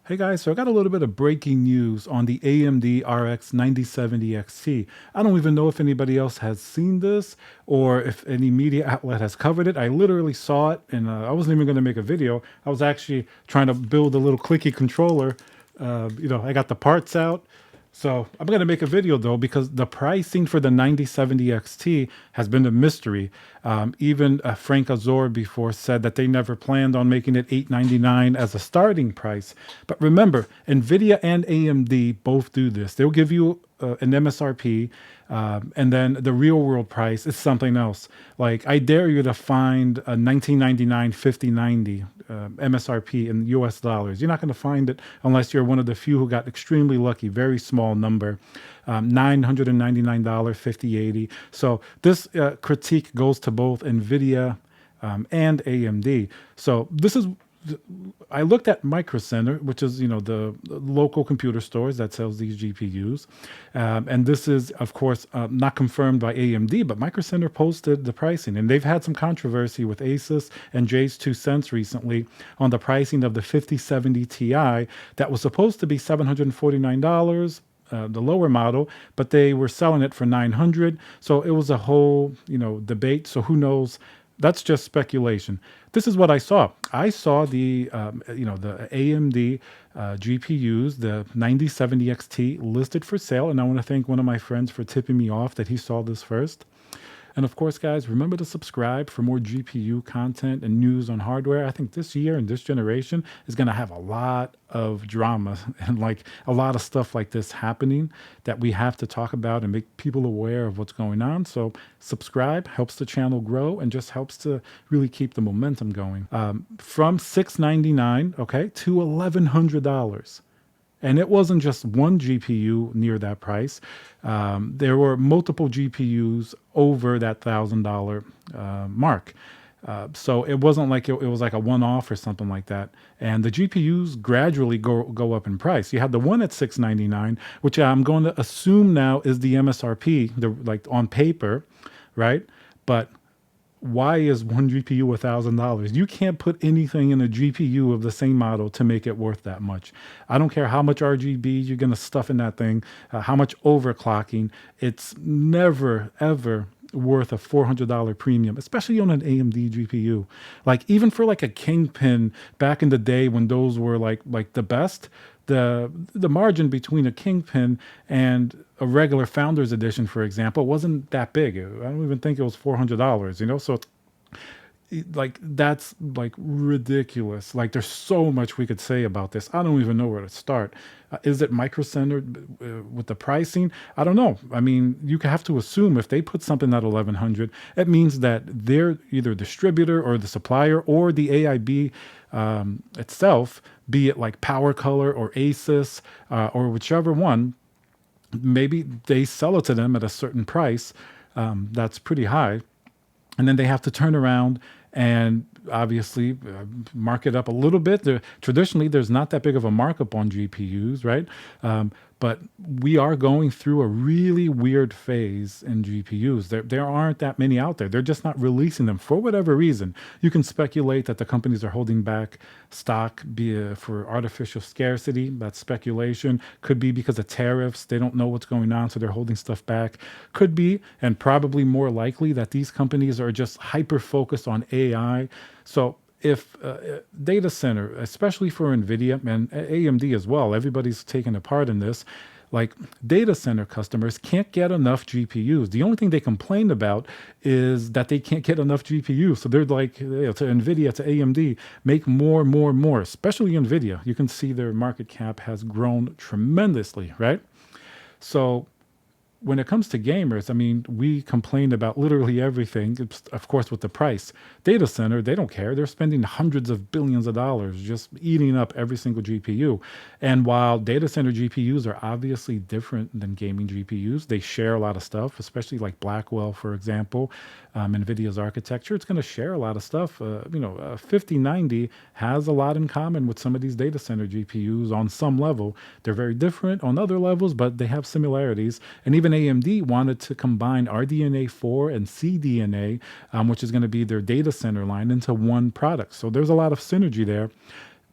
Hey guys, so I got a little bit of breaking news on the AMD RX 9070 XT. I don't even know if anybody else has seen this or if any media outlet has covered it. I literally saw it and I wasn't even going to make a video. I was actually trying to build a little clicky controller. I got the parts out. So I'm going to make a video though, because the pricing for the 9070 XT has been a mystery. Even Frank Azor before said that they never planned on making it $899 as a starting price. But remember, NVIDIA and AMD both do this. They'll give you an MSRP, and then the real world price is something else. Like, I dare you to find a 1999 5090 MSRP in US dollars. You're not going to find it unless you're one of the few who got extremely lucky, very small number. $999 5080. So this critique goes to both NVIDIA and AMD. So this is, I looked at Micro Center, which is the local computer stores that sells these GPUs, and this is of course not confirmed by AMD, but Micro Center posted the pricing, and they've had some controversy with Asus and Jay's 2 cents recently on the pricing of the 5070 Ti that was supposed to be $749. The lower model, but they were selling it for 900. So it was a whole, debate. So who knows? That's just speculation. This is what I saw. I saw the AMD GPUs, the 9070 XT listed for sale, and I want to thank one of my friends for tipping me off that he saw this first. And of course, guys, remember to subscribe for more GPU content and news on hardware. I think this year and this generation is going to have a lot of drama and like a lot of stuff like this happening that we have to talk about and make people aware of what's going on. So subscribe helps the channel grow and just helps to really keep the momentum going. From $699, okay, to $1,100. And it wasn't just one GPU near that price. There were multiple GPUs over that $1,000 mark. So it wasn't like it was like a one-off or something like that. And the GPUs gradually go up in price. You had the one at $699, which I'm going to assume now is the MSRP, like on paper, right? But why is one GPU $1,000? You can't put anything in a GPU of the same model to make it worth that much. I don't care how much RGB you're going to stuff in that thing, how much overclocking. It's never, ever worth a $400 premium, especially on an AMD GPU. Like, even for like a Kingpin back in the day when those were like the best, the margin between a Kingpin and a regular Founders Edition, for example, wasn't that big. I don't even think it was $400, So like, that's like ridiculous. Like, there's so much we could say about this. I don't even know where to start. Is it micro-centered with the pricing? I don't know. I mean, you have to assume if they put something at 1100, it means that they're either distributor or the supplier or the AIB itself, be it like Power Color or Asus or whichever one. Maybe they sell it to them at a certain price that's pretty high, and then they have to turn around and obviously mark it up a little bit. Traditionally, there's not that big of a markup on GPUs, right? But we are going through a really weird phase in GPUs. There aren't that many out there. They're just not releasing them for whatever reason. You can speculate that the companies are holding back stock for artificial scarcity. That's speculation. Could be because of tariffs. They don't know what's going on, so they're holding stuff back. Could be, and probably more likely, that these companies are just hyper-focused on AI. So if data center, especially for NVIDIA and AMD as well, everybody's taking a part in this, like, data center customers can't get enough GPUs. The only thing they complain about is that they can't get enough GPUs. So they're like, to NVIDIA, to AMD, make more, especially NVIDIA. You can see their market cap has grown tremendously, right? So when it comes to gamers, I mean, we complain about literally everything, of course, with the price. Data center, they don't care. They're spending hundreds of billions of dollars just eating up every single GPU. And while data center GPUs are obviously different than gaming GPUs, they share a lot of stuff, especially like Blackwell, for example, NVIDIA's architecture. It's going to share a lot of stuff. 5090 has a lot in common with some of these data center GPUs on some level. They're very different on other levels, but they have similarities. And even AMD wanted to combine RDNA 4 and CDNA, which is going to be their data center line, into one product. So there's a lot of synergy there.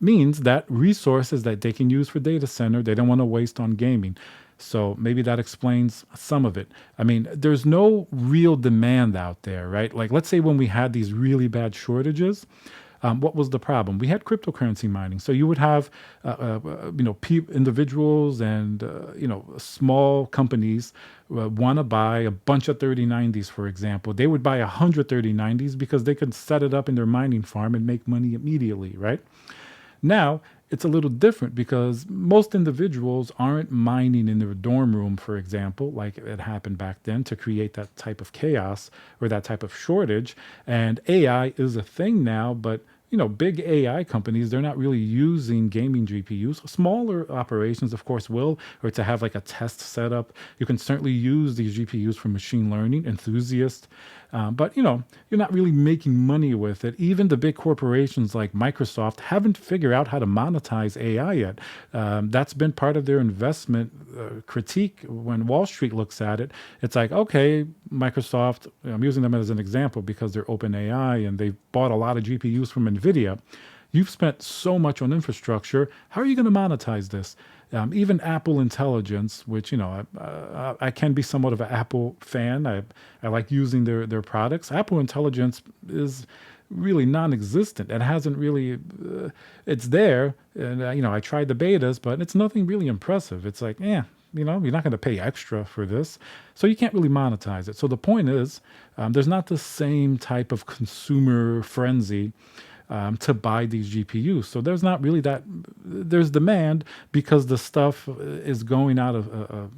means that resources that they can use for data center, they don't want to waste on gaming. So maybe that explains some of it. I mean, there's no real demand out there, right? Like, let's say when we had these really bad shortages, what was the problem? We had cryptocurrency mining. So you would have, individuals and, small companies want to buy a bunch of 3090s, for example. They would buy 100 3090s because they could set it up in their mining farm and make money immediately, right? Now, it's a little different because most individuals aren't mining in their dorm room, for example, like it happened back then to create that type of chaos or that type of shortage. And AI is a thing now, but big AI companies, they're not really using gaming GPUs. Smaller operations, of course, will, or to have like a test setup. You can certainly use these GPUs for machine learning enthusiasts. But you're not really making money with it. Even the big corporations like Microsoft haven't figured out how to monetize AI yet. That's been part of their investment critique when Wall Street looks at it. It's like, okay, Microsoft, I'm using them as an example because they're open AI and they've bought a lot of GPUs from NVIDIA. You've spent so much on infrastructure. How are you going to monetize this? Even Apple Intelligence, which I can be somewhat of an Apple fan. I like using their products. Apple Intelligence is really non-existent. It hasn't really. It's there, and I tried the betas, but it's nothing really impressive. It's like, you're not going to pay extra for this, so you can't really monetize it. So the point is, there's not the same type of consumer frenzy to buy these GPUs. So there's not really that. There's demand because the stuff is going out of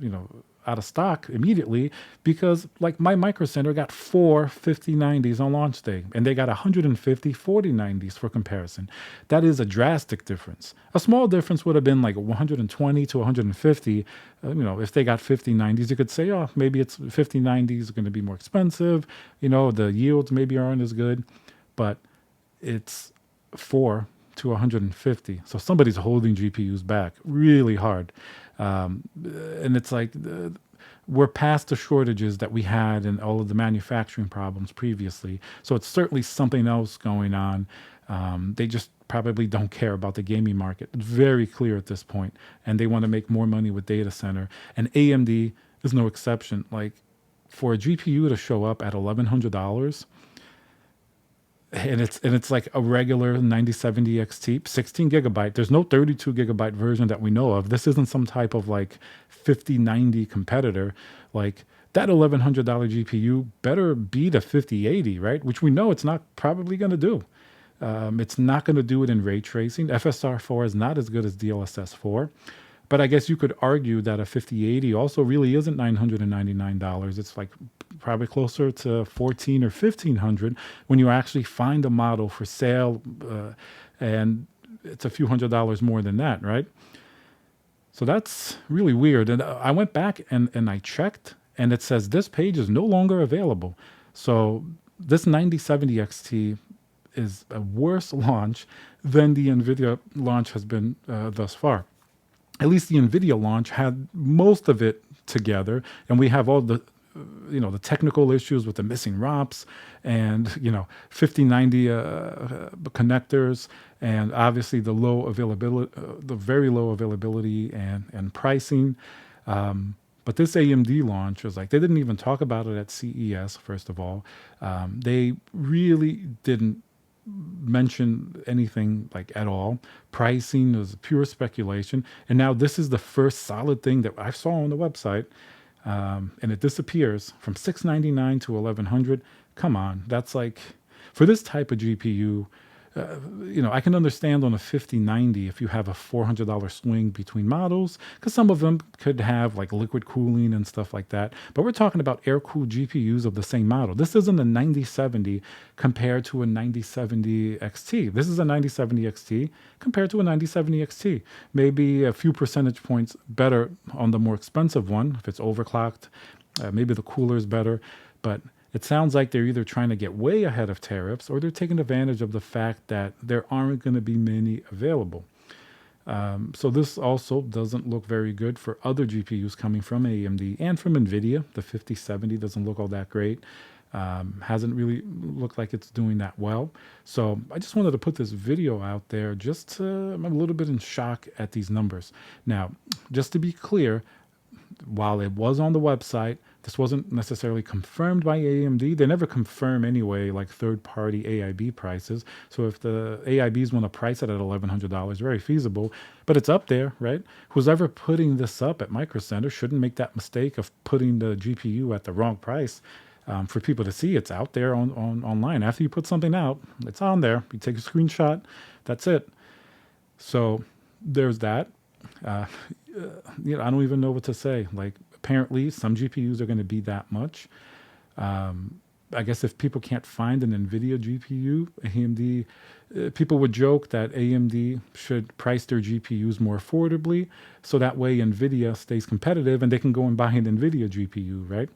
stock immediately because like my Micro Center got 4 5090s on launch day and they got 150 4090s for comparison. That is a drastic difference. A small difference would have been like 120 to 150. If they got 5090s, you could say, oh, maybe it's 5090s going to be more expensive. The yields maybe aren't as good, but it's 4 to 150. So somebody's holding GPUs back really hard. And it's like we're past the shortages that we had and all of the manufacturing problems previously. So it's certainly something else going on. They just probably don't care about the gaming market. It's very clear at this point, and they want to make more money with data center. And AMD is no exception. Like for a GPU to show up at $1,100, and it's like a regular 9070 XT, 16 gigabyte. There's no 32 gigabyte version that we know of. This isn't some type of like 5090 competitor. Like that $1,100 GPU better beat a 5080, right? Which we know it's not probably going to do. It's not going to do it in ray tracing. FSR4 is not as good as DLSS4. But I guess you could argue that a 5080 also really isn't $999. It's like probably closer to 14 or 1500 when you actually find a model for sale, and it's a few $100s more than that, right? So that's really weird. And I went back and I checked, and it says this page is no longer available. So this 9070 XT is a worse launch than the NVIDIA launch has been thus far. At least the NVIDIA launch had most of it together, and we have all the the technical issues with the missing ROPs and 5090 connectors, and obviously the low availability, the very low availability and pricing. But this AMD launch was like, they didn't even talk about it at CES. First of all, they really didn't mention anything like at all. Pricing was pure speculation, and now this is the first solid thing that I saw on the website, and it disappears from $699 to $1,100. Come on, that's like for this type of GPU. I can understand on a 5090 if you have a $400 swing between models, because some of them could have like liquid cooling and stuff like that. But we're talking about air-cooled GPUs of the same model. This isn't a 9070 compared to a 9070 XT. This is a 9070 XT compared to a 9070 XT. Maybe a few percentage points better on the more expensive one. If it's overclocked, maybe the cooler is better. But it sounds like they're either trying to get way ahead of tariffs or they're taking advantage of the fact that there aren't going to be many available. So this also doesn't look very good for other GPUs coming from AMD and from NVIDIA. The 5070 doesn't look all that great. Hasn't really looked like it's doing that well. So I just wanted to put this video out there just to, I'm a little bit in shock at these numbers. Now, just to be clear, while it was on the website, this wasn't necessarily confirmed by AMD. They never confirm anyway, like third-party AIB prices. So if the AIBs want to price it at $1,100, very feasible, but it's up there, right? Who's ever putting this up at Micro Center shouldn't make that mistake of putting the GPU at the wrong price. For people to see, it's out there on online. After you put something out, it's on there. You take a screenshot, that's it. So there's that. Uh, I don't even know what to say. Like, apparently, some GPUs are going to be that much. I guess if people can't find an NVIDIA GPU, AMD, people would joke that AMD should price their GPUs more affordably, so that way NVIDIA stays competitive and they can go and buy an NVIDIA GPU, right?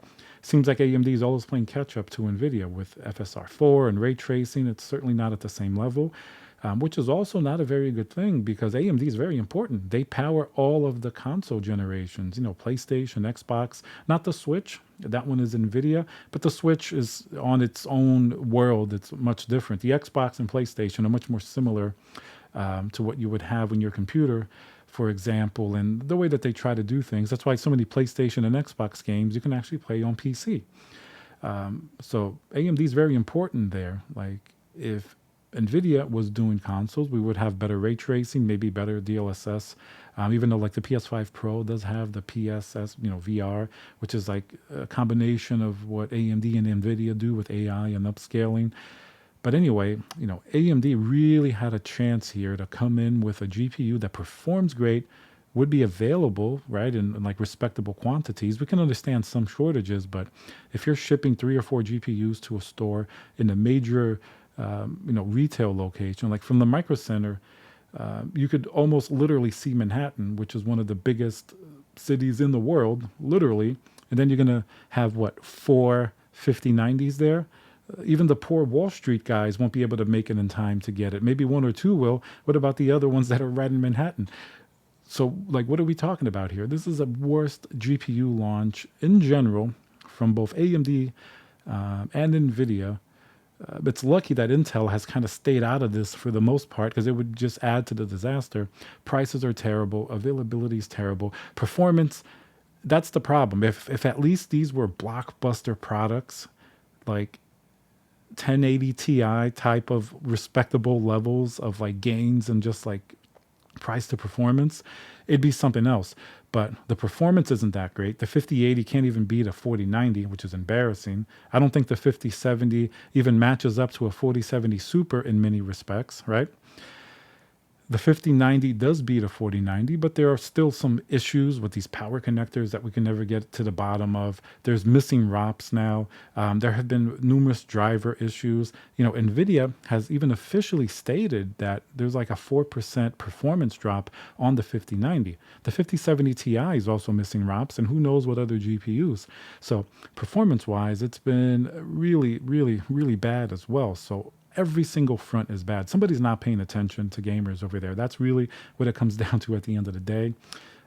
Seems like AMD is always playing catch up to NVIDIA with FSR4 and ray tracing. It's certainly not at the same level, which is also not a very good thing because AMD is very important. They power all of the console generations, PlayStation, Xbox, not the Switch. That one is NVIDIA, but the Switch is on its own world. It's much different. The Xbox and PlayStation are much more similar to what you would have in your computer, for example, and the way that they try to do things. That's why so many PlayStation and Xbox games you can actually play on PC. So AMD is very important there. Like, if NVIDIA was doing consoles, we would have better ray tracing, maybe better DLSS. Even though like the PS5 Pro does have the PSS, VR, which is like a combination of what AMD and NVIDIA do with AI and upscaling. But anyway, AMD really had a chance here to come in with a GPU that performs great, would be available, right, in like respectable quantities. We can understand some shortages, but if you're shipping 3 or 4 GPUs to a store in a major, retail location, like from the Micro Center, you could almost literally see Manhattan, which is one of the biggest cities in the world, literally. And then you're going to have, what, 4 5090s there? Even the poor Wall Street guys won't be able to make it in time to get it. Maybe 1 or 2 will. What about the other ones that are right in Manhattan? So, like, what are we talking about here? This is a worst GPU launch in general from both AMD and NVIDIA. It's lucky that Intel has kind of stayed out of this for the most part because it would just add to the disaster. Prices are terrible. Availability is terrible. Performance, that's the problem. If at least these were blockbuster products, like 1080 Ti type of respectable levels of like gains and just like price to performance, it'd be something else. But the performance isn't that great. The 5080 can't even beat a 4090, which is embarrassing. I don't think the 5070 even matches up to a 4070 Super in many respects, right? The 5090 does beat a 4090, but there are still some issues with these power connectors that we can never get to the bottom of. There's missing ROPs now. There have been numerous driver issues. NVIDIA has even officially stated that there's like a 4% performance drop on the 5090. The 5070 Ti is also missing ROPs, and who knows what other GPUs. So performance-wise, it's been really, really, really bad as well. So every single front is bad. Somebody's not paying attention to gamers over there. That's really what it comes down to at the end of the day.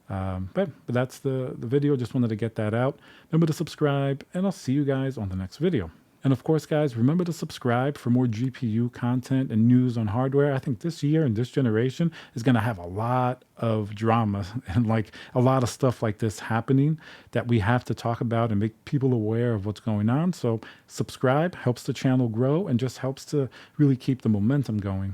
But that's the video. Just wanted to get that out. Remember to subscribe, and I'll see you guys on the next video. And of course, guys, remember to subscribe for more GPU content and news on hardware. I think this year and this generation is going to have a lot of drama and like a lot of stuff like this happening that we have to talk about and make people aware of what's going on. So subscribe helps the channel grow and just helps to really keep the momentum going.